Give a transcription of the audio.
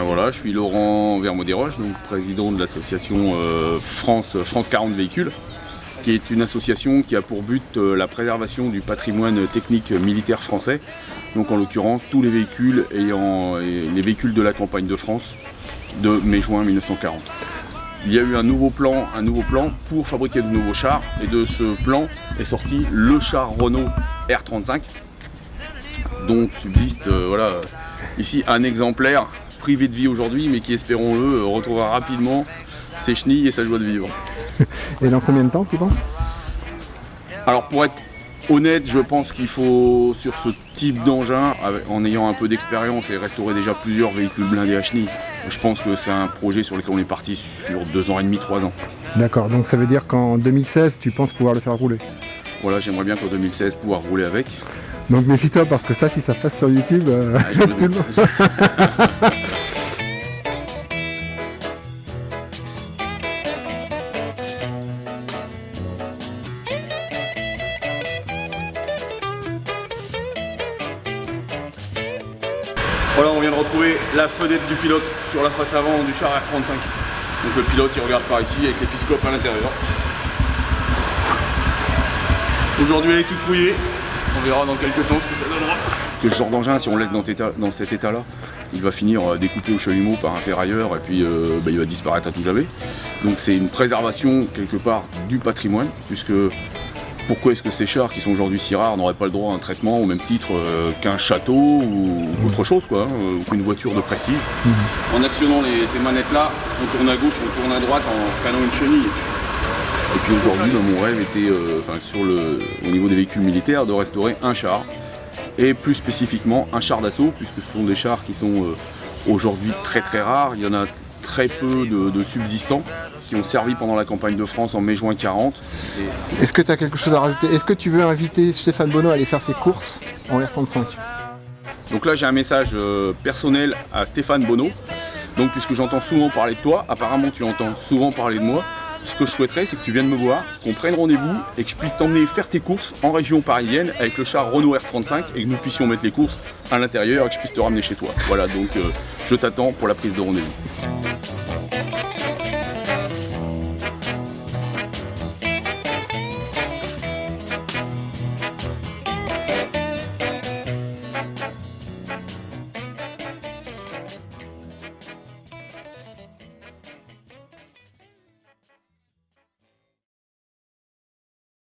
Ah, voilà, je suis Laurent Vermaux-Desroches, donc président de l'association France 40 véhicules, qui est une association qui a pour but la préservation du patrimoine technique militaire français, donc en l'occurrence tous les véhicules les véhicules de la campagne de France de mai-juin 1940. Il y a eu un nouveau plan pour fabriquer de nouveaux chars, et de ce plan est sorti le char Renault R35, dont subsiste ici un exemplaire privé de vie aujourd'hui, mais qui, espérons-le, retrouvera rapidement ses chenilles et sa joie de vivre. Et dans combien de temps, tu penses? Alors, pour être honnête, je pense qu'il faut, sur ce type d'engin, en ayant un peu d'expérience et restaurer déjà plusieurs véhicules blindés à chenilles, je pense que c'est un projet sur lequel on est parti sur 2 ans et demi, 3 ans. D'accord, donc ça veut dire qu'en 2016, tu penses pouvoir le faire rouler? Voilà, j'aimerais bien qu'en 2016 pouvoir rouler avec. Donc méfie-toi, parce que ça, si ça passe sur YouTube, Je me doute. Voilà, on vient de retrouver la fenêtre du pilote sur la face avant du char R35. Donc le pilote, il regarde par ici avec l'épiscope à l'intérieur. Aujourd'hui, elle est toute rouillée. On verra dans quelques temps ce que ça donnera. Que ce genre d'engin, si on le laisse dans cet état-là, il va finir découpé au chalumeau par un ferrailleur, et puis il va disparaître à tout jamais. Donc c'est une préservation quelque part du patrimoine, puisque pourquoi est-ce que ces chars qui sont aujourd'hui si rares n'auraient pas le droit à un traitement au même titre qu'un château ou autre chose, quoi, ou qu'une voiture de prestige. En actionnant ces manettes-là, on tourne à gauche, on tourne à droite en freinant une chenille. Et puis aujourd'hui, mon rêve était, au niveau des véhicules militaires, de restaurer un char, et plus spécifiquement un char d'assaut, puisque ce sont des chars qui sont aujourd'hui très très rares. Il y en a très peu de subsistants qui ont servi pendant la campagne de France en mai-juin 40. Est-ce que tu as quelque chose à rajouter? Est-ce que tu veux inviter Stéphane Bonneau à aller faire ses courses en R35? Donc là, j'ai un message personnel à Stéphane Bonneau. Donc, puisque j'entends souvent parler de toi, apparemment tu entends souvent parler de moi, ce que je souhaiterais, c'est que tu viennes me voir, qu'on prenne rendez-vous et que je puisse t'emmener faire tes courses en région parisienne avec le char Renault R35, et que nous puissions mettre les courses à l'intérieur et que je puisse te ramener chez toi. Voilà, donc je t'attends pour la prise de rendez-vous.